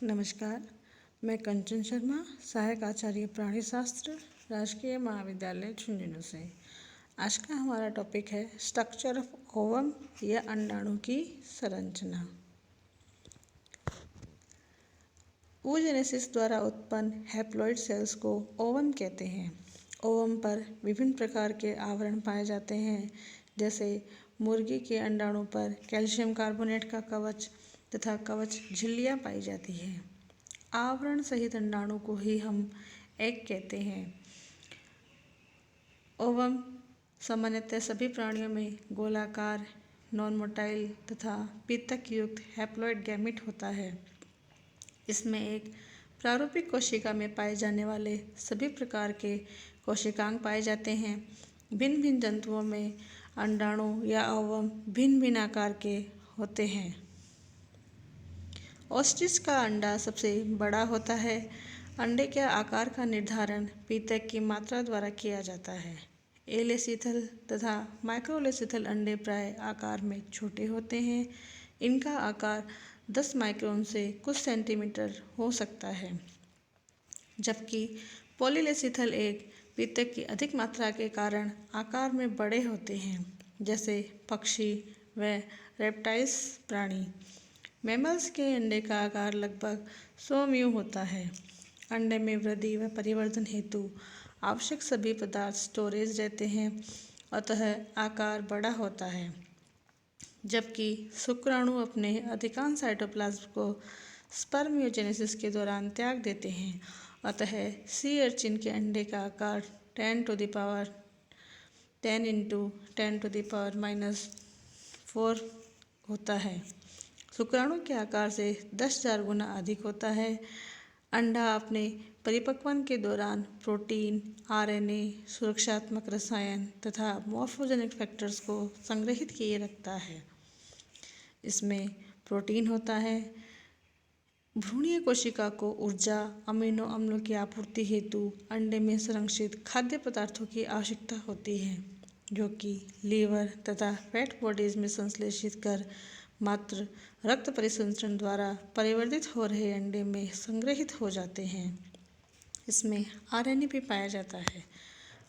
नमस्कार, मैं कंचन शर्मा, सहायक आचार्य प्राणी शास्त्र, राजकीय महाविद्यालय झुंझुनू से। आज का हमारा टॉपिक है स्ट्रक्चर ऑफ ओवम या अंडाणु की संरचना। oogenesis द्वारा उत्पन्न हैप्लॉइड सेल्स को ओवम कहते हैं। ओवम पर विभिन्न प्रकार के आवरण पाए जाते हैं, जैसे मुर्गी के अंडाणु पर कैल्शियम कार्बोनेट का कवच तथा कवच झिल्लियाँ पाई जाती हैं। आवरण सहित अंडाणु को ही हम एग कहते हैं। ओवम सामान्यतः सभी प्राणियों में गोलाकार, नॉन मोटाइल तथा पीतक युक्त हैप्लॉइड गैमीट होता है। इसमें एक प्रारूपिक कोशिका में पाए जाने वाले सभी प्रकार के कोशिकांग पाए जाते हैं। भिन्न भिन्न जंतुओं में अंडाणु या ओवम भिन्न भिन्न आकार के होते हैं। ऑस्ट्रिच का अंडा सबसे बड़ा होता है। अंडे के आकार का निर्धारण पीतक की मात्रा द्वारा किया जाता है। एलेसिथल तथा माइक्रोलेसिथल अंडे प्राय आकार में छोटे होते हैं। इनका आकार 10 माइक्रोन से कुछ सेंटीमीटर हो सकता है, जबकि पॉलीलेसिथल एग पीतक की अधिक मात्रा के कारण आकार में बड़े होते हैं, जैसे पक्षी व रेप्टाइल्स प्राणी। मैमल्स के अंडे का आकार लगभग 100 म्यू होता है। अंडे में वृद्धि व परिवर्धन हेतु आवश्यक सभी पदार्थ स्टोरेज रहते हैं, अतः आकार बड़ा होता है। जबकि शुक्राणु अपने अधिकांश साइटोप्लाज्म को स्पर्मियोजेनेसिस के दौरान त्याग देते हैं, अतः सी अर्चिन के अंडे का आकार 10 × 10 × 10⁻⁻⁴ होता है। शुक्राणु के आकार से 10,000 गुना अधिक होता है। अंडा अपने परिपक्वन के दौरान प्रोटीन, आरएनए, सुरक्षात्मक रसायन तथा मॉर्फोजेनिक फैक्टर्स को संग्रहित किए रखता है। इसमें प्रोटीन होता है। भ्रूणीय कोशिका को ऊर्जा, अमीनो अम्लों की आपूर्ति हेतु अंडे में संरक्षित खाद्य पदार्थों की आवश्यकता होती है, जो कि लीवर तथा फैट बॉडीज में संश्लेषित कर मात्र रक्त परिसंचरण द्वारा परिवर्तित हो रहे अंडे में संग्रहित हो जाते हैं। इसमें आरएनए भी पाया जाता है।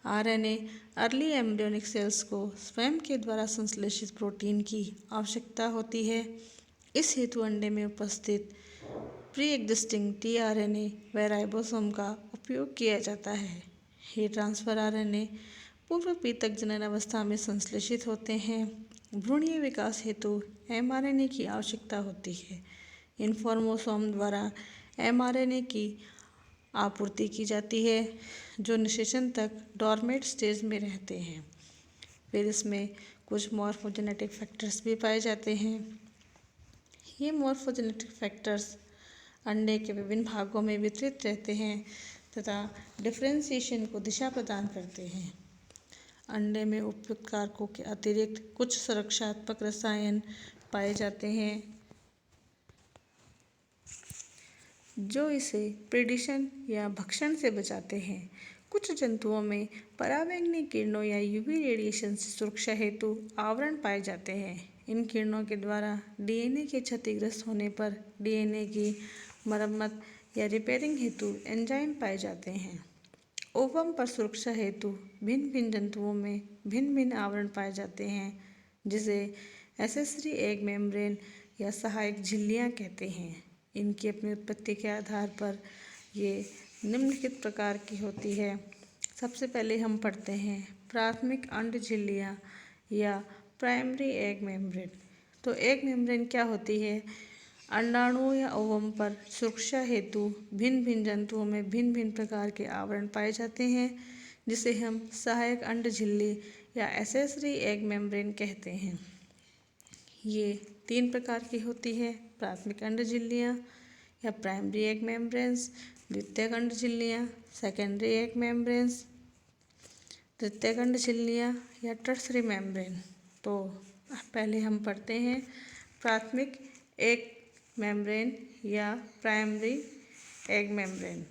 आरएनए अर्ली एम्ब्रियोनिक सेल्स को स्वयं के द्वारा संश्लेषित प्रोटीन की आवश्यकता होती है। इस हेतु अंडे में उपस्थित प्री एग्जिस्टिंग टीआरएनए व राइबोसोम का उपयोग किया जाता है। ये ट्रांसफर आरएनए पूर्व पीतक जनन अवस्था में संश्लेषित होते हैं। भ्रूणीय विकास हेतु एमआरएनए की आवश्यकता होती है। इन्फॉर्मोसोम द्वारा एमआरएनए की आपूर्ति की जाती है, जो निषेचन तक डॉर्मेट स्टेज में रहते हैं। फिर इसमें कुछ मॉर्फोजेनेटिक फैक्टर्स भी पाए जाते हैं। ये मॉर्फोजेनेटिक फैक्टर्स अंडे के विभिन्न भागों में वितरित रहते हैं तथा डिफरेंशिएशन को दिशा प्रदान करते हैं। अंडे में उपयुक्त कारकों के अतिरिक्त कुछ सुरक्षात्मक रसायन पाए जाते हैं, जो इसे प्रेडेशन या भक्षण से बचाते हैं। कुछ जंतुओं में पराबैंगनी किरणों या यूवी रेडिएशन से सुरक्षा हेतु आवरण पाए जाते हैं। इन किरणों के द्वारा डीएनए के क्षतिग्रस्त होने पर डीएनए की मरम्मत या रिपेयरिंग हेतु एंजाइम पाए जाते हैं। ओवम पर सुरक्षा हेतु भिन्न भिन्न जंतुओं में भिन्न भिन्न आवरण पाए जाते हैं, जिसे एसेसरी एग मेम्ब्रेन या सहायक झिल्लियाँ कहते हैं। इनकी अपनी उत्पत्ति के आधार पर ये निम्नलिखित प्रकार की होती है। सबसे पहले हम पढ़ते हैं प्राथमिक अंड झिल्लियाँ या प्राइमरी एग मेम्ब्रेन। तो एग मेम्ब्रेन क्या होती है? अंडाणु या ओवम पर सुरक्षा हेतु भिन्न भिन्न जंतुओं में भिन्न भिन्न प्रकार के आवरण पाए जाते हैं, जिसे हम सहायक अंड झिल्ली या एसेसरी एग मेम्ब्रेन कहते हैं। ये 3 प्रकार की होती है: प्राथमिक अंड झिल्लियाँ या प्राइमरी एग मेम्ब्रेन्स, द्वितीयक अंड झिल्लियाँ, सेकेंडरी एग मेम्ब्रेन्स, तृतीयक अंड झिल्लियाँ या टर्सरी मेम्ब्रेन। तो पहले हम पढ़ते हैं प्राथमिक एग मेम्ब्रेन या प्राइमरी एग मेम्ब्रेन।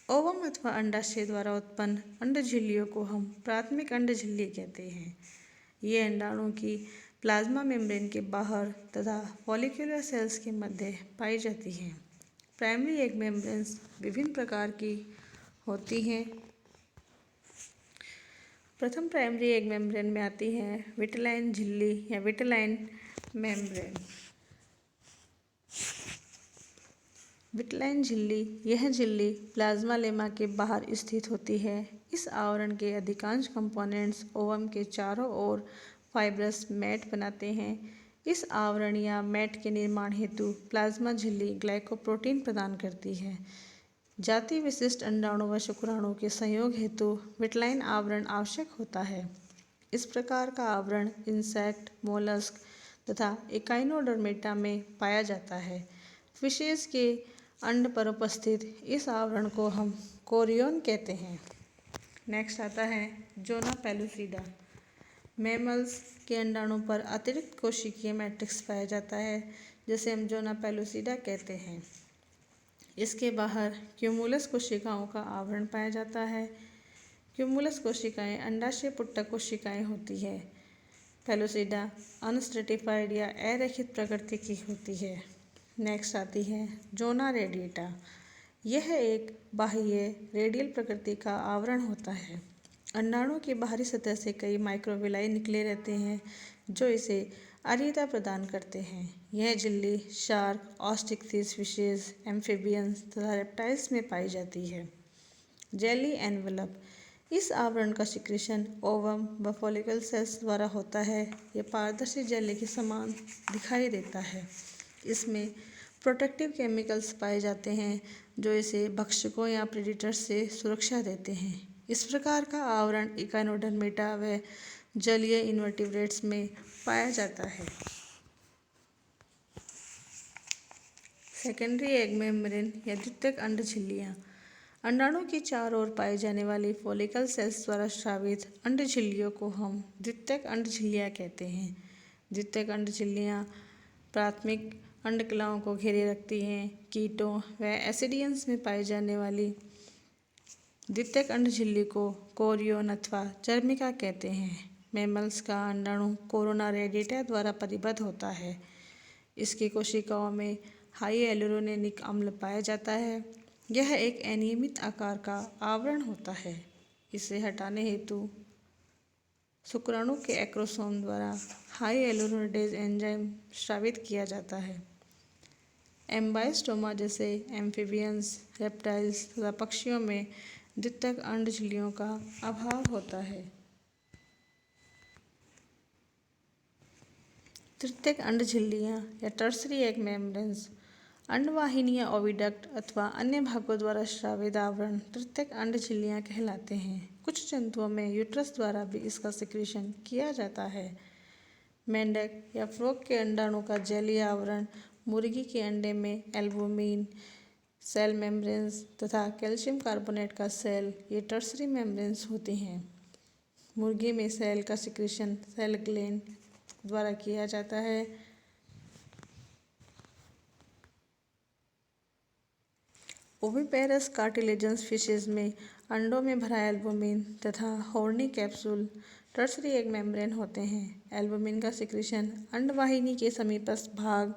ओवम अथवा अंडाशय द्वारा उत्पन्न अंड झिल्लियों को हम प्राथमिक अंड झिल्ली कहते हैं। ये अंडाणु की प्लाज्मा मेम्ब्रेन के बाहर तथा फॉलिक्यूलर सेल्स के मध्य पाई जाती हैं। प्राइमरी एग मेम्ब्रेन्स विभिन्न प्रकार की होती हैं। प्रथम प्राइमरी एग मेम्ब्रेन में आती है विटेलाइन झिल्ली या विटेलाइन मेम्ब्रेन। विटेलाइन झिल्ली, यह झिल्ली प्लाज्मा लेमा के बाहर स्थित होती है। इस आवरण के अधिकांश कंपोनेंट्स ओवम के चारों ओर फाइब्रस मैट बनाते हैं। इस आवरण या मैट के निर्माण हेतु प्लाज्मा झिल्ली ग्लाइकोप्रोटीन प्रदान करती है। जाति विशिष्ट अंडाणु व शुक्राणु के संयोग हेतु विटेलाइन आवरण आवश्यक होता है। इस प्रकार का आवरण इंसेक्ट, मोलस्क तथा एकाइनोडर्मेटा में पाया जाता है। फिशेज के अंड पर उपस्थित इस आवरण को हम कोरियन कहते हैं। नेक्स्ट आता है जोना पेलुसिडा। मैमल्स के अंडाणु पर अतिरिक्त कोशिकीय मैट्रिक्स पाया जाता है, जिसे हम जोना पेलुसिडा कहते हैं। इसके बाहर क्यूमुलस कोशिकाओं का आवरण पाया जाता है। क्यूमुलस कोशिकाएं अंडाशय पुट्टक कोशिकाएं होती है। पेलुसिडा अनस्ट्रेटिफाइड या अरेखित प्रकृति की होती है। नेक्स्ट आती है जोना रेडिएटा। यह एक बाह्य रेडियल प्रकृति का आवरण होता है। अंडाणु की बाहरी सतह से कई माइक्रोविलाई निकले रहते हैं जो इसे अरीता प्रदान करते हैं। यह झिल्ली शार्क, ऑस्टिकथिस फिशेज, एम्फीबियंस तथा रेप्टाइल्स में पाई जाती है। Jelly envelope. इस आवरण का सिक्रीशन ओवम व फॉलिकल सेल्स द्वारा होता है। यह पारदर्शी जेली के समान दिखाई देता है। इसमें प्रोटेक्टिव केमिकल्स पाए जाते हैं जो इसे भक्षकों या प्रेडिटर्स से सुरक्षा देते हैं। इस प्रकार का आवरण इकाइनोडर्मेटा व जलीय इनवर्टिब्रेट्स में पाया जाता है। सेकेंडरी एग मेम्ब्रेन या द्वितीयक अंड झिल्लियाँ। अंडाणु की चारों ओर पाई जाने वाली फॉलिकल सेल्स द्वारा स्रावित अंड झिल्लियों को हम द्वितीयक अंड झिल्लियाँ कहते हैं। द्वितीयक अंड झिल्लियाँ प्राथमिक अंडकलाओं को घेरे रखती हैं। कीटों व एसिडियंस में पाई जाने वाली द्वितीयक अंड झिल्ली को कोरियन अथवा चर्मिका कहते हैं। मैमल्स का अंडाणु कोरोना रेडिएटा द्वारा परिबद्ध होता है। इसकी कोशिकाओं में हाई एल्यूरोनिक अम्ल पाया जाता है। यह एक अनियमित आकार का आवरण होता है। इसे हटाने हेतु शुक्राणु के एक्रोसोम द्वारा हाई एल्यूरोनिडेज एंजाइम स्रावित किया जाता है। एम्बाइस्टोमा जैसे एम्फीबियंस, रेप्टाइल्स तथा पक्षियों में द्वितीयक अंड झिल्लियों का अभाव होता है। तृतीयक अंड झिल्लियाँ या टर्सरी एग मेम्ब्रेन्स। अंडवाहिनी या ओविडक्ट अथवा अन्य भागों द्वारा स्रावित आवरण तृतीयक अंड झिल्लियाँ कहलाते हैं। कुछ जंतुओं में यूट्रस द्वारा भी इसका सिक्रीशन किया जाता है। मेंढक या फ्रॉग के अंडाणु का जेली आवरण मुर्गी के अंडे में एल्बुमिन सेल मेम्ब्रेन्स तथा कैल्शियम कार्बोनेट का सेल, ये टर्सरी मेम्ब्रेन्स होती हैं। मुर्गी में सेल का सिक्रीशन सेल ग्लैंड द्वारा किया जाता है। ओविपेरस कार्टिलेजन्स फिशेज में अंडों में भरा एल्बुमिन तथा horny capsule tertiary egg membrane होते हैं। एल्बुमिन का सिक्रीशन अंडवाहिनी के समीपस्थ भाग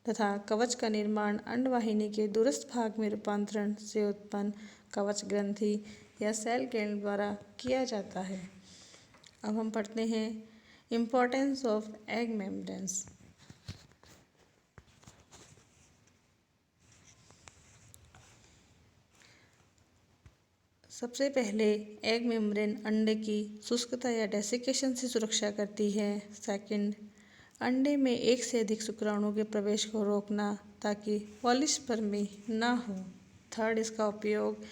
तथा कवच का निर्माण अंडवाहिनी के दूरस्थ भाग में रूपांतरण से उत्पन्न कवच ग्रंथि या सेल ग्लैंड द्वारा किया जाता है। अब हम पढ़ते हैं इम्पोर्टेंस ऑफ एग मेम्ब्रेन्स। सबसे पहले एग मेम्ब्रेन अंडे की शुष्कता या डेसिकेशन से सुरक्षा करती है। सेकंड, अंडे में एक से अधिक शुक्राणु के प्रवेश को रोकना ताकि पॉलिस्पर्मी ना हो। थर्ड, इसका उपयोग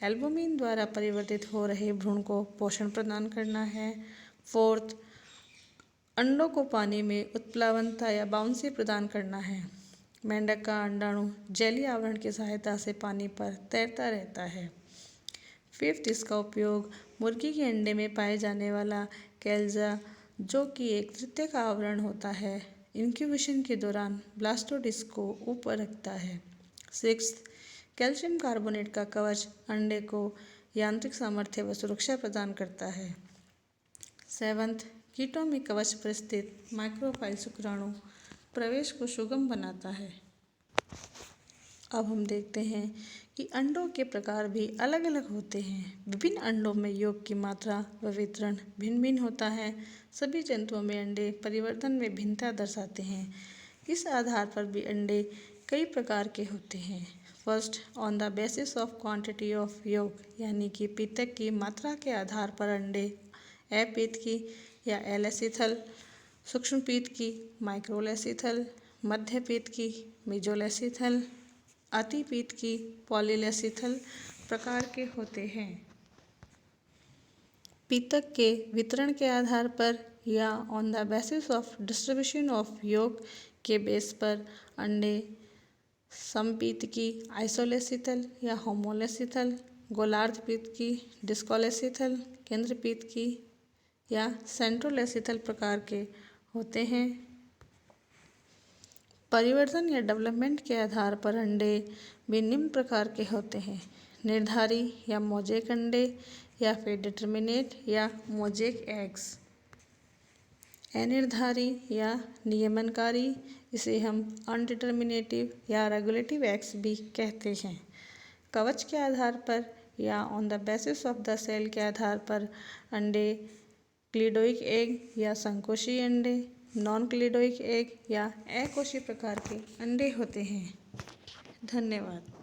एल्बुमिन द्वारा परिवर्तित हो रहे भ्रूण को पोषण प्रदान करना है। फोर्थ, अंडों को पानी में उत्प्लावनता या बाउंसी प्रदान करना है। मेंढक का अंडाणु जेली आवरण की सहायता से पानी पर तैरता रहता है। फिफ्थ, इसका उपयोग मुर्गी के अंडे में पाए जाने वाला कैल्जा, जो कि एक तृतीयक आवरण होता है, इंक्यूबेशन के दौरान ब्लास्टोडिस्क को ऊपर रखता है। सिक्स्थ, कैल्शियम कार्बोनेट का कवच अंडे को यांत्रिक सामर्थ्य व सुरक्षा प्रदान करता है। सेवंथ, कीटों में कवच पर स्थित माइक्रोफाइल शुक्राणु प्रवेश को सुगम बनाता है। अब हम देखते हैं कि अंडों के प्रकार भी अलग अलग होते हैं। विभिन्न अंडों में योग की मात्रा व वितरण भिन्न भिन्न होता है। सभी जंतुओं में अंडे परिवर्तन में भिन्नता दर्शाते हैं। इस आधार पर भी अंडे कई प्रकार के होते हैं। First, on the basis of quantity of योग, यानी कि पीतक की मात्रा के आधार पर अंडे अपित्तकी या एलेसिथल, सूक्ष्म पीतकी माइक्रोलेसिथल, मध्य पीतकी मेजोलेसिथल, अति पीतकी पॉलीलेसिथल प्रकार के होते हैं। पीतक के वितरण के आधार पर या on the basis of distribution of योग के बेस पर अंडे समपीतकी आइसोलेसिथल या होमोलेसिथल, गोलार्ध पीतकी डिस्कोलेसिथल, केंद्र पीतकी या सेंट्रोलेसिथल प्रकार के होते हैं। परिवर्तन या डेवलपमेंट के आधार पर अंडे भी निम्न प्रकार के होते हैं। निर्धारी या मोजेक अंडे या फिर डिटर्मिनेट या मोजेक एग्स। अनिर्धारी या नियमनकारी, इसे हम अनडिटर्मिनेटिव या रेगुलेटिव एग्स भी कहते हैं। कवच के आधार पर या on the basis of the cell के आधार पर अंडे क्लिडोइक एग या संकोशी अंडे, नॉन क्लिडोइक एग या अकोशी प्रकार के अंडे होते हैं। धन्यवाद।